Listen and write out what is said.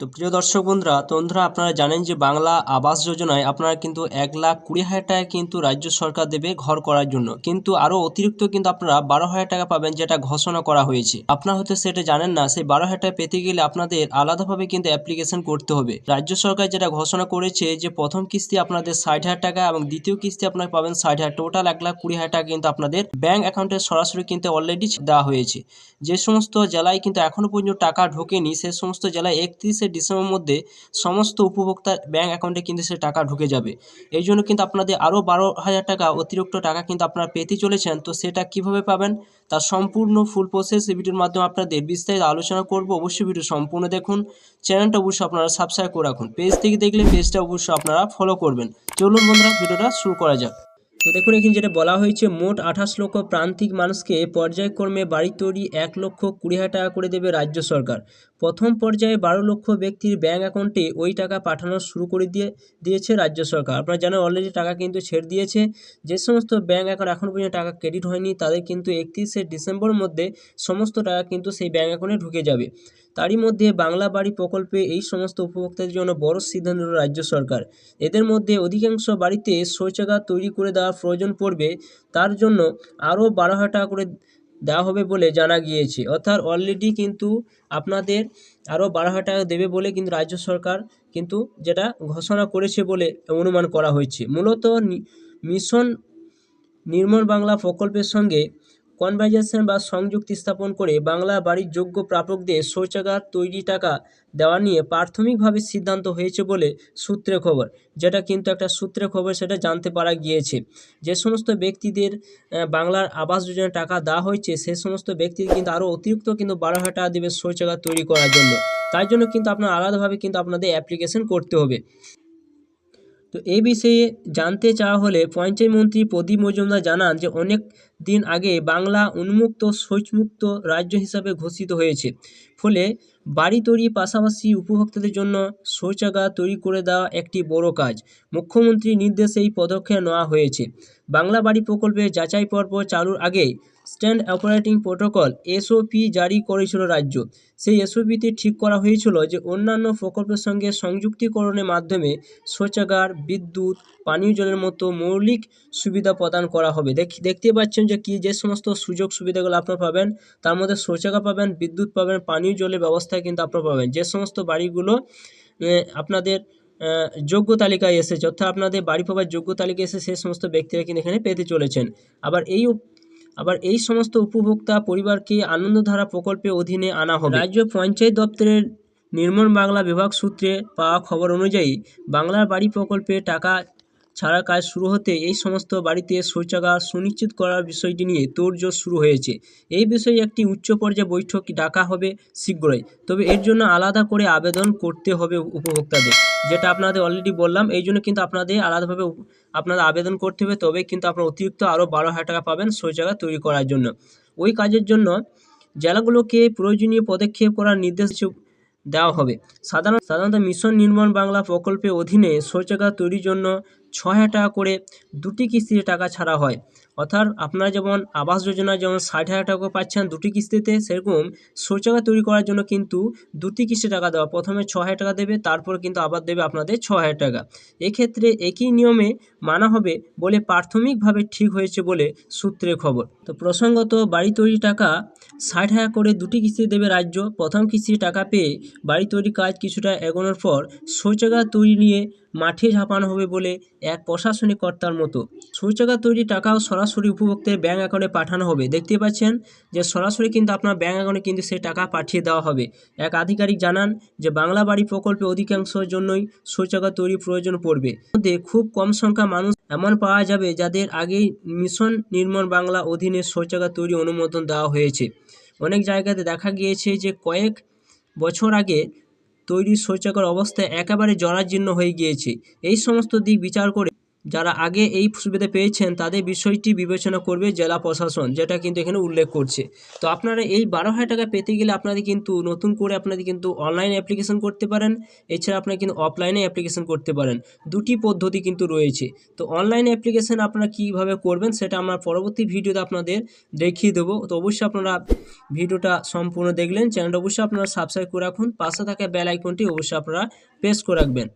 তো প্রিয় দর্শক বন্ধুরা আপনারা জানেন যে বাংলা আবাস যোজনায় আপনারা কিন্তু 1,20,000 টাকা কিন্তু রাজ্য সরকার দেবে ঘর করার জন্য, কিন্তু আরও অতিরিক্ত কিন্তু আপনারা 12,000 টাকা পাবেন, যেটা ঘোষণা করা হয়েছে। আপনারা হয়তো সেটা জানেন না, সেই 12,000 টাকা পেতে গেলে আপনাদের আলাদাভাবে কিন্তু অ্যাপ্লিকেশন করতে হবে। রাজ্য সরকার যেটা ঘোষণা করেছে যে প্রথম কিস্তি আপনাদের 60,000 টাকা এবং দ্বিতীয় কিস্তি আপনারা পাবেন 60,000, টোটাল 1,20,000 টাকা কিন্তু আপনাদের ব্যাঙ্ক অ্যাকাউন্টে সরাসরি কিন্তু অলরেডি দেওয়া হয়েছে। যে সমস্ত জেলায় কিন্তু এখনও পর্যন্ত টাকা ঢোকেনি, সে সমস্ত জেলায় 31শে ডিসেম্বর মধ্যে সমস্ত উপভোক্তার ব্যাঙ্ক অ্যাকাউন্টে কিন্তু সে টাকা ঢুকে যাবে। এই জন্য কিন্তু আপনাদের আরও 12,000 টাকা অতিরিক্ত টাকা কিন্তু আপনারা পেতে চলেছেন। তো সেটা কিভাবে পাবেন, তার সম্পূর্ণ ফুল প্রসেস এই ভিডিওর মাধ্যমে আপনাদের বিস্তারিত আলোচনা করব। অবশ্যই ভিডিও সম্পূর্ণ দেখুন, চ্যানেলটা অবশ্যই আপনারা সাবস্ক্রাইব করে রাখুন, পেজ থেকে দেখলে পেজটা অবশ্যই আপনারা ফলো করবেন। চলুন বন্ধুরা, ভিডিওটা শুরু করা যাক। তো দেখুন, এখানে যেটা বলা হয়েছে, মোট 28 লক্ষ প্রান্তিক মানুষকে পর্যায়ক্রমে বাড়ি তৈরি 1,20,000 টাকা করে দেবে রাজ্য সরকার। প্রথম পর্যায়ে 12 লক্ষ ব্যক্তির ব্যাঙ্ক অ্যাকাউন্টে ওই টাকা পাঠানো শুরু করে দিয়েছে রাজ্য সরকার। আপনারা জানেন অলরেডি টাকা কিন্তু ছেড়ে দিয়েছে। যে সমস্ত ব্যাঙ্ক অ্যাকাউন্ট এখন পর্যন্ত টাকা ক্রেডিট হয়নি, তাদের কিন্তু 31শে ডিসেম্বরের মধ্যে সমস্ত টাকা কিন্তু সেই ব্যাঙ্ক অ্যাকাউন্টে ঢুকে যাবে। তারই মধ্যে বাংলা বাড়ি প্রকল্পে এই সমস্ত উপভোক্তাদের জন্য বড় সিদ্ধান্ত নিল রাজ্য সরকার। এদের মধ্যে অধিকাংশ বাড়িতে শৌচাগার তৈরি করে দেওয়ার প্রয়োজন পড়বে, তার জন্য আরও 12,000 টাকা করে দেওয়া হবে বলে জানা গিয়েছে। অর্থাৎ অলরেডি কিন্তু আপনাদের আরও 12,000 টাকা দেবে বলে কিন্তু রাজ্য সরকার কিন্তু যেটা ঘোষণা করেছে বলে অনুমান করা হয়েছে। মূলত মিশন নির্মল বাংলা প্রকল্পের সঙ্গে কনভার্জেশন বা সংযুক্তি স্থাপন করে বাংলা বাড়ির যোগ্য প্রাপকদের শৌচাগার তৈরি টাকা দেওয়া নিয়ে প্রাথমিকভাবে সিদ্ধান্ত হয়েছে বলে সূত্রে খবর। যেটা কিন্তু একটা সূত্রে খবর, সেটা জানতে পারা গিয়েছে। যে সমস্ত ব্যক্তিদের বাংলার আবাস যোজনায় টাকা দেওয়া হয়েছে, সে সমস্ত ব্যক্তি কিন্তু আরও অতিরিক্ত কিন্তু 12,000 টাকা দেবে শৌচাগার তৈরি করার জন্য। তাই জন্য কিন্তু আপনার আলাদাভাবে কিন্তু আপনাদের অ্যাপ্লিকেশন করতে হবে। তো এই বিষয়ে জানতে চাওয়া হলে পঞ্চায়েত মন্ত্রী প্রদীপ মজুমদার জানান যে অনেক দিন আগে বাংলা উন্মুক্ত শৌচমুক্ত রাজ্য হিসাবে ঘোষিত হয়েছে, ফলে বাড়ি তৈরির পাশাপাশি উপভোক্তাদের জন্য শৌচাগার তৈরি করে দেওয়া একটি বড় কাজ। মুখ্যমন্ত্রীর নির্দেশে এই পদক্ষেপ নেওয়া হয়েছে। বাংলা বাড়ি প্রকল্পের যাচাই পর্ব চালুর আগে স্ট্যান্ড অপারেটিং প্রোটোকল এসওপি জারি করেছিল রাজ্য। সেই এসওপিতে ঠিক করা হয়েছিল যে অন্যান্য প্রকল্পের সঙ্গে সংযুক্তিকরণের মাধ্যমে শৌচাগার, বিদ্যুৎ, পানীয় জলের মতো মৌলিক সুবিধা প্রদান করা হবে। দেখতে পাচ্ছেন যে যে সমস্ত সুযোগ সুবিধাগুলো আপনারা পাবেন, তার মধ্যে শৌচাগার পাবেন, বিদ্যুৎ পাবেন, পানীয় জলের ব্যবস্থা কিন্তু আপনারা পাবেন। যে সমস্ত বাড়িগুলো আপনাদের যোগ্য তালিকায় এসেছে, অর্থাৎ আপনাদের বাড়ি পাবার যোগ্য তালিকায় এসে সেই সমস্ত ব্যক্তিরা কিন্তু এখানে পেতে চলেছেন। আবার এই সমস্ত উপভোক্তা পরিবারকে আনন্দধারা প্রকল্পের অধীনে আনা হবে। রাজ্য পঞ্চায়েত দপ্তরের নির্মল বাংলা বিভাগ সূত্রে পাওয়া খবর অনুযায়ী বাংলার বাড়ি প্রকল্পে টাকা ছাড়ার কাজ শুরু হতে এই সমস্ত বাড়িতে শৌচাগার সুনিশ্চিত করার বিষয়টি নিয়ে তোড়জোড় শুরু হয়েছে। এই বিষয়ে একটি উচ্চ পর্যায়ে বৈঠক ডাকা হবে শীঘ্রই। তবে এর জন্য আলাদা করে আবেদন করতে হবে উপভোক্তাদের, যেটা আপনাদের অলরেডি বললাম। এই জন্য কিন্তু আপনাদের আলাদাভাবে আপনাদের আবেদন করতে হবে, তবেই কিন্তু আপনারা অতিরিক্ত আরও 12,000 টাকা পাবেন শৌচাগার তৈরি করার জন্য। ওই কাজের জন্য জেলাগুলোকে প্রয়োজনীয় পদক্ষেপ করার নির্দেশ দেওয়া হবে। সাধারণত মিশন নির্মল বাংলা প্রকল্পের অধীনে শৌচাগার তৈরির জন্য 6,000 টাকা করে দুটি কিস্তিতে টাকা ছাড়া হয়। অর্থাৎ আপনারা যেমন আবাস যোজনায় যেমন 60,000 টাকা পাচ্ছেন দুটি কিস্তিতে, সেরকম শৌচাগার তৈরি করার জন্য কিন্তু দুটি কিস্তি টাকা দেওয়া। প্রথমে 6,000 টাকা দেবে, তারপর কিন্তু আবার দেবে আপনাদের 6,000 টাকা। এক্ষেত্রে একই নিয়মে মানা হবে বলে প্রাথমিকভাবে ঠিক হয়েছে বলে সূত্রে খবর। তো প্রসঙ্গত, বাড়ি তৈরির টাকা 60,000 করে দুটি কিস্তি দেবে রাজ্য। প্রথম কিস্তির টাকা পেয়ে বাড়ি তৈরির কাজ কিছুটা এগোনোর পর শৌচাগার তৈরি নিয়ে মাঠে ঝাঁপানো হবে বলে এক প্রশাসনিক কর্তার মতো। শৌচাগার তৈরির টাকাও সরাসরি উপভোক্তার ব্যাঙ্ক অ্যাকাউন্টে পাঠানো হবে। দেখতে পাচ্ছেন যে সরাসরি কিন্তু আপনার ব্যাঙ্ক অ্যাকাউন্টে কিন্তু সেই টাকা পাঠিয়ে দেওয়া হবে। এক আধিকারিক জানান যে বাংলা বাড়ি প্রকল্পে অধিকাংশের জন্যই শৌচাগার তৈরির প্রয়োজন পড়বে। মধ্যে খুব কম সংখ্যা মানুষ এমন পাওয়া যাবে যাদের আগেই মিশন নির্মল বাংলা অধীনে শৌচাগার তৈরি অনুমোদন দেওয়া হয়েছে। অনেক জায়গাতে দেখা গিয়েছে যে কয়েক বছর আগে তৈরি শৌচাগার অবস্থা একেবারে জরাজীর্ণ হয়ে গিয়েছে। এই সমস্ত দিক বিচার করে যারা আগে এই সুবিধা পেয়েছেন তাদের বিষয়টি বিবেচনা করবে জেলা প্রশাসন, যেটা কিন্তু এখানে উল্লেখ করছে। তো আপনারা এই 12,000 টাকা পেতে গেলে আপনাদের কিন্তু নতুন করে আপনাদের কিন্তু অনলাইন অ্যাপ্লিকেশন করতে পারেন, এছাড়া আপনারা কিন্তু অফলাইনে অ্যাপ্লিকেশন করতে পারেন। দুটি পদ্ধতি কিন্তু রয়েছে। তো অনলাইন অ্যাপ্লিকেশন আপনারা কীভাবে করবেন সেটা আমার পরবর্তী ভিডিওতে আপনাদের দেখিয়ে দেবো। তো অবশ্যই আপনারা ভিডিওটা সম্পূর্ণ দেখলেন। চ্যানেলটা অবশ্যই আপনারা সাবস্ক্রাইব করে রাখুন, পাশে থাকা বেল আইকনটি অবশ্যই আপনারা প্রেস করে রাখবেন।